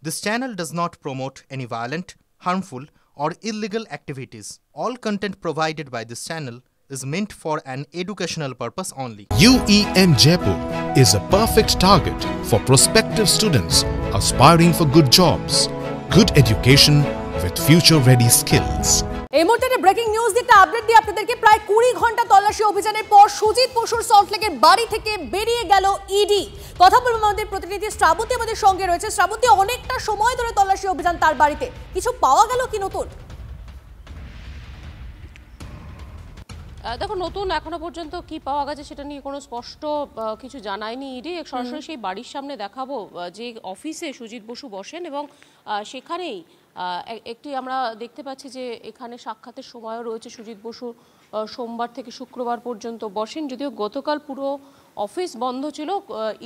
This channel does not promote any violent, harmful, or illegal activities. All content provided by this channel is meant for an educational purpose only. UEM Jaipur is a perfect target for prospective students aspiring for good jobs, good education with future-ready skills. এই মুহূর্তে breaking news দিয়ে একটা update দিয়ে আপনাদেরকে প্রায় 20 ঘন্টা তল্লাশি অভিযানের পর সুজিত বসুর সল্টলেকের বাড়ি থেকে বেরিয়ে গেল ইডি। কথা বলবো আমাদের প্রতিনিধি শ্রাবন্তী আমাদের সঙ্গে রয়েছে। শ্রাবন্তী, অনেকটা সময় ধরে তল্লাশি অভিযান তার বাড়িতে, কিছু পাওয়া গেল কি নতুন? দেখো, নতুন এখনো পর্যন্ত কি পাওয়া গেছে সেটা নিয়ে কোনো স্পষ্ট কিছু জানায়নি ইডি। সরাসরি সেই বাড়ির সামনে দেখাবো যে অফিসে সুজিত বসু বসেন এবং সেখানেই একটি আমরা দেখতে পাচ্ছি যে এখানে সাক্ষাতের সময়ও রয়েছে। সুজিত বসু সোমবার থেকে শুক্রবার পর্যন্ত বসেন, যদিও গতকাল পুরো অফিস বন্ধ ছিল।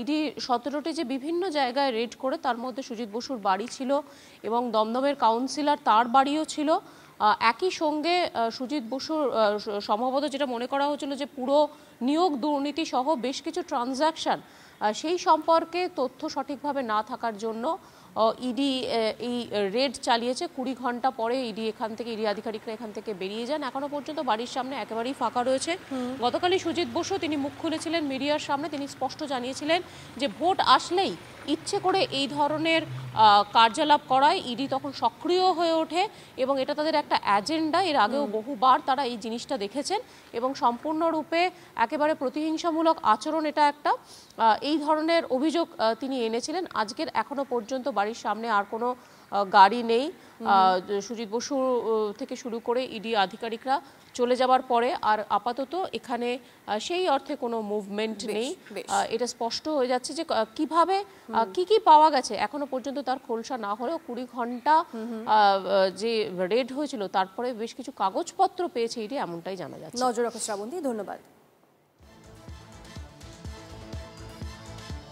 ইডি 17টি যে বিভিন্ন জায়গায় রেড করে তার মধ্যে সুজিত বসুর বাড়ি ছিল এবং দমদমের কাউন্সিলর তার বাড়িও ছিল। একই সঙ্গে সুজিত বসুর সম্ভবত যেটা মনে করা হচ্ছিল যে পুরো নিয়োগ দুর্নীতি সহ বেশ কিছু ট্রানজ্যাকশন, সেই সম্পর্কে তথ্য সঠিকভাবে না থাকার জন্য ইডি এই রেড চালিয়েছে। 20 ঘন্টা পরে ইডি আধিকারিকরা এখান থেকে বেরিয়ে যান। এখনো পর্যন্ত বাড়ির সামনে একেবারেই ফাঁকা রয়েছে। গতকালই সুজিত বসু তিনি মুখ খুলেছিলেন মিডিয়ার সামনে, তিনি স্পষ্ট জানিয়েছিলেন যে ভোট আসলেই ইচ্ছে করে এই ধরনের কার্যকলাপ করায় ইডি তখন সক্রিয় হয়ে ওঠে এবং এটা তাদের একটা এজেন্ডা। এর আগেও বহুবার তারা এই জিনিসটা দেখেছেন এবং সম্পূর্ণরূপে একেবারে প্রতিহিংসামূলক আচরণ এটা একটা, এই ধরনের অভিযোগ তিনি এনেছিলেন। আজকের এখনো পর্যন্ত বাড়ির সামনে আর কোনো গাড়ি নেই। সুজিত বসু থেকে শুরু করে ইডি আধিকারিকরা চলে যাবার পরে আর আপাতত এখানে সেই অর্থে কোনো মুভমেন্ট নেই। এটা স্পষ্ট হয়ে যাচ্ছে যে কিভাবে কি পাওয়া গেছে এখনো পর্যন্ত তার খোলসা না হলেও 20 ঘন্টা যে রেড হয়েছিল তারপরে বেশ কিছু কাগজপত্র পেয়েছে ইডি, এমনটাই জানা যাচ্ছে। নজর রাখো শ্রাবন্তী, ধন্যবাদ।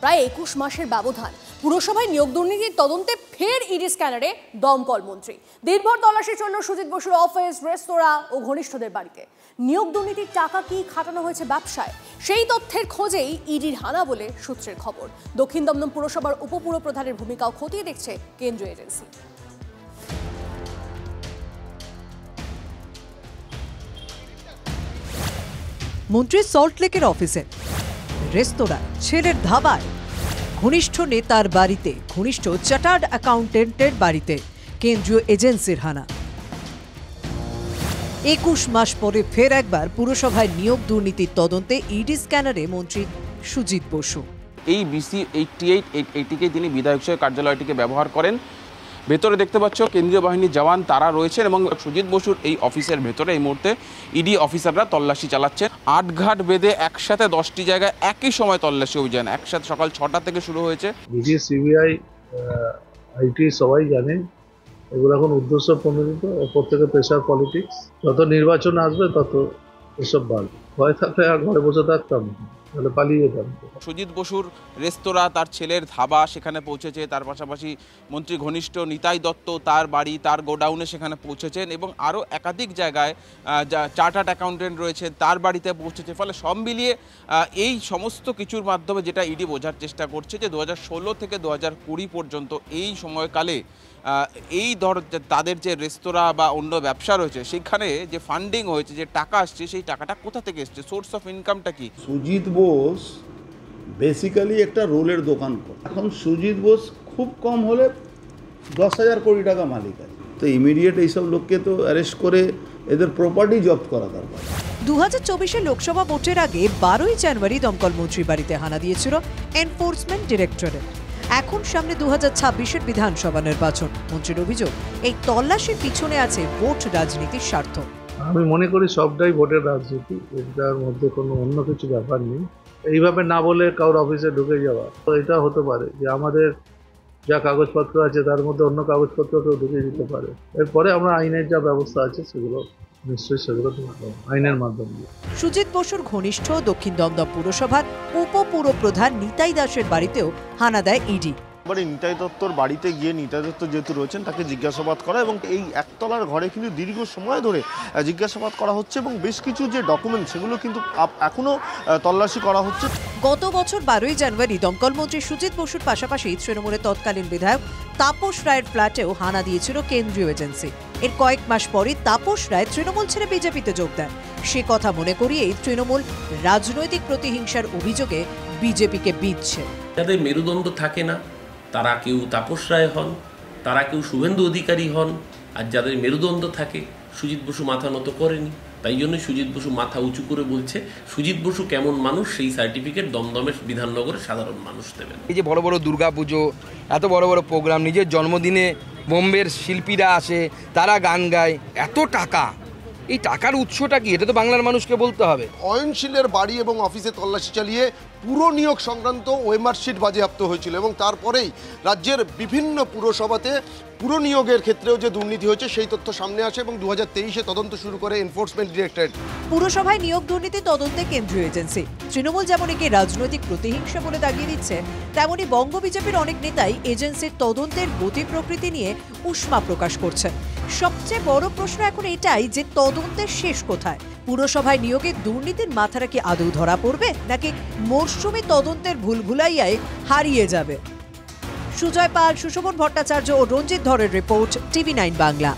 প্রায় 21 মাসের ব্যবধান, পুরসভায় নিয়োগ দুর্নীতির তদন্তে ফের ইডি স্ক্যানারে দমকল মন্ত্রী। দিনভর তল্লাশি চলল সুজিত বসুর অফিস, রেস্তোরাঁ ও ঘনিষ্ঠদের বাড়িতে। নিয়োগ দুর্নীতির টাকা কি খাটানো হয়েছে ব্যবসায়, সেই তথ্যের খোঁজেই ইডির হানা বলে সূত্রের খবর। দক্ষিণ দমদম পুরসভার উপপুরপ্রধানের ভূমিকাও খতিয়ে দেখছে কেন্দ্রীয় এজেন্সি। মন্ত্রী সল্টলেকের অফিসে, রেস্তোরাঁ, ছেলের ধাবায়, ঘনিষ্ঠ নেতার বাড়িতে, ঘনিষ্ঠ চার্টার্ড অ্যাকাউন্টেন্টের বাড়িতে কেন্দ্রীয় এজেন্সির হানা। 21 মাস পরে ফের একবার পুরসভায় নিয়োগ দুর্নীতির তদন্তে ইডি স্ক্যানারে মন্ত্রী সুজিত বসু। এই BC 8880 তিনি বিধায়ক হিসেবে কার্যালয়টিকে ব্যবহার করেন। ভেতরে দেখতে পাচ্ছ কেন্দ্রীয় বাহিনীর জওয়ান তারা রয়েছেন এবং সুজিত বসুর এই অফিসের ভেতরে এই মুহূর্তে ইডি অফিসাররা তল্লাশি চালাচ্ছেন। 8 ঘাট বেঁধে একসাথে 10টি জায়গায় একই সময় তল্লাশি অভিযান, একসাথে সকাল 6টা থেকে শুরু হয়েছে। ডিজি, সিবিআই, আইটি সবাই জানে এগুলো এখন উদ্দেশ্য প্রণোদিত, ওপর থেকে প্রেশার পলিটিক্স। যত নির্বাচন আসবে তত এসব বাড়বে। ভয় থাকলে আর ঘরে বসে থাকতাম, তাহলে পালিয়ে যেতাম। সুজিত বসুর রেস্তোরাঁ, তার ছেলের ধাবা সেখানে পৌঁছেছে, তার পাশাপাশি মন্ত্রী ঘনিষ্ঠ নিতাই দত্ত তার বাড়ি, তার গোডাউনে সেখানে পৌঁছেছেন এবং আরও একাধিক জায়গায় চার্টার্ড অ্যাকাউন্টেন্ট রয়েছে তার বাড়িতে পৌঁছেছে। ফলে সব মিলিয়ে এই সমস্ত কিছুর মাধ্যমে যেটা ইডি বোঝার চেষ্টা করছে যে 2016 থেকে 2020 পর্যন্ত এই সময়কালে এই তাদের যে রেস্তোরাঁ বা অন্য ব্যবসা রয়েছে সেখানে যে ফান্ডিং হয়েছে, যে টাকা আসছে, সেই টাকাটা কোথা থেকে এসছে, সোর্স অফ ইনকামটা কি। সুজিত বোস বেসিক্যালি একটা রোলের দোকান করে। এখন সুজিত বোস খুব কম হলে 10,000 কোটি টাকা মালিক আছে, তো ইমিডিয়েট এইসব লোককে তো অ্যারেস্ট করে এদের প্রপার্টি জব্দ করা দরকার। 2024 লোকসভা ভোটের আগে 12ই জানুয়ারি দমকল মন্ত্রী বাড়িতে হানা দিয়েছিল এনফোর্সমেন্ট ডিরেক্টরেট। এখন সামনে 2026 বিধানসভা নির্বাচন। মন্ত্রীর অভিযোগ, এই তল্লাশির পিছনে আছে ভোট রাজনীতির স্বার্থ। আমি মনে করি সবটাই ভোটের রাজনীতি, এটার মধ্যে কোনো অন্য কিছু ব্যাপার নেই। এইভাবে না বলে কারোর অফিসে ঢুকে যাওয়া, তো এটা হতে পারে যে আমাদের যা কাগজপত্র আছে তার মধ্যে অন্য কাগজপত্রকেও ঢুকে দিতে পারে। এরপরে আমরা আইনের যা ব্যবস্থা আছে সেগুলো নিশ্চয়ই আইনের মাধ্যমে। সুজিত বসুর ঘনিষ্ঠ দক্ষিণ দমদম পুরসভার উপপুরপ্রধান নিতাই দাসের বাড়িতেও হানা দেয় ইডি। এবারে নিতাই দত্তর বাড়িতে গিয়ে নিতাই দত্ত যেহেতু রয়েছেন তাকে জিজ্ঞাসাবাদ করা এবং এই একতলার ঘরে কিন্তু দীর্ঘ সময় ধরে জিজ্ঞাসাবাদ করা হচ্ছে এবং বেশ কিছু যে ডকুমেন্ট সেগুলো কিন্তু এখনও তল্লাশি করা হচ্ছে। গত বছর 12ই জানুয়ারি দমকল মন্ত্রী সুজিত বসুর পাশাপাশি তৃণমূলের তৎকালীন বিধায়ক তাপস রায়ের ফ্ল্যাটেও হানা দিয়েছিল কেন্দ্রীয় এজেন্সি। এর কয়েক মাস পরই তাপস রায় তৃণমূল ছেড়ে বিজেপিতে যোগ দেন। সে কথা মনে করিয়েই তৃণমূল রাজনৈতিক প্রতিহিংসার অভিযোগে বিজেপিকে বিঁধছে। যাদের মেরুদণ্ড থাকে না তারা কেউ তাপস রায় হন, তারা কেউ শুভেন্দু অধিকারী হন, আর যাদের মেরুদণ্ড থাকে সুজিত বসু মাথা নত করেনি, তাই জন্য সুজিত বসু মাথা উঁচু করে বলছে সুজিত বসু কেমন মানুষ সেই সার্টিফিকেট দমদমের বিধাননগরের সাধারণ মানুষ দেবেন। এই যে বড় বড় দুর্গাপুজো, এত বড় বড় প্রোগ্রাম, নিজের জন্মদিনে বোম্বের শিল্পীরা আসে, তারা গান গায়, এত টাকা, এই টাকার উৎসটা কি এটা তো বাংলার মানুষকে বলতে হবে। অয়নশীলের বাড়ি এবং অফিসে তল্লাশি চালিয়ে পুরো নিয়োগ সংক্রান্ত ওএমআর শিট বাজেয়াপ্ত হয়েছিল এবং তারপরেই রাজ্যের বিভিন্ন পুরসভাতে পুরো নিয়োগের ক্ষেত্রেও যে দুর্নীতি হয়েছে সেই তথ্য সামনে আসে এবং 2023-এ তদন্ত শুরু করে এনফোর্সমেন্ট ডিরেক্টরেট। পুরসভায় নিয়োগ দুর্নীতি তদন্তে কেন্দ্রীয় এজেন্সি। তৃণমূল যেমন একে রাজনৈতিক প্রতিহিংসা বলে দাগিয়ে দিচ্ছে, তেমনি বঙ্গ বিজেপির অনেক নেতাই এজেন্সির তদন্তের গতি প্রকৃতি নিয়ে উষ্মা প্রকাশ করছেন। সবচেয়ে বড় প্রশ্ন এখন এটাই যে তদন্তের শেষ কোথায়? পুরসভায় নিয়োগে দুর্নীতির মাথাটা কি আদৌ ধরা পড়বে, নাকি মরশুমি তদন্তের ভুলভুলাইয়ায় হারিয়ে যাবে? সুজয় পাল, সুশোভন ভট্টাচার্য ও রঞ্জিত ধরের রিপোর্ট, TV9 বাংলা।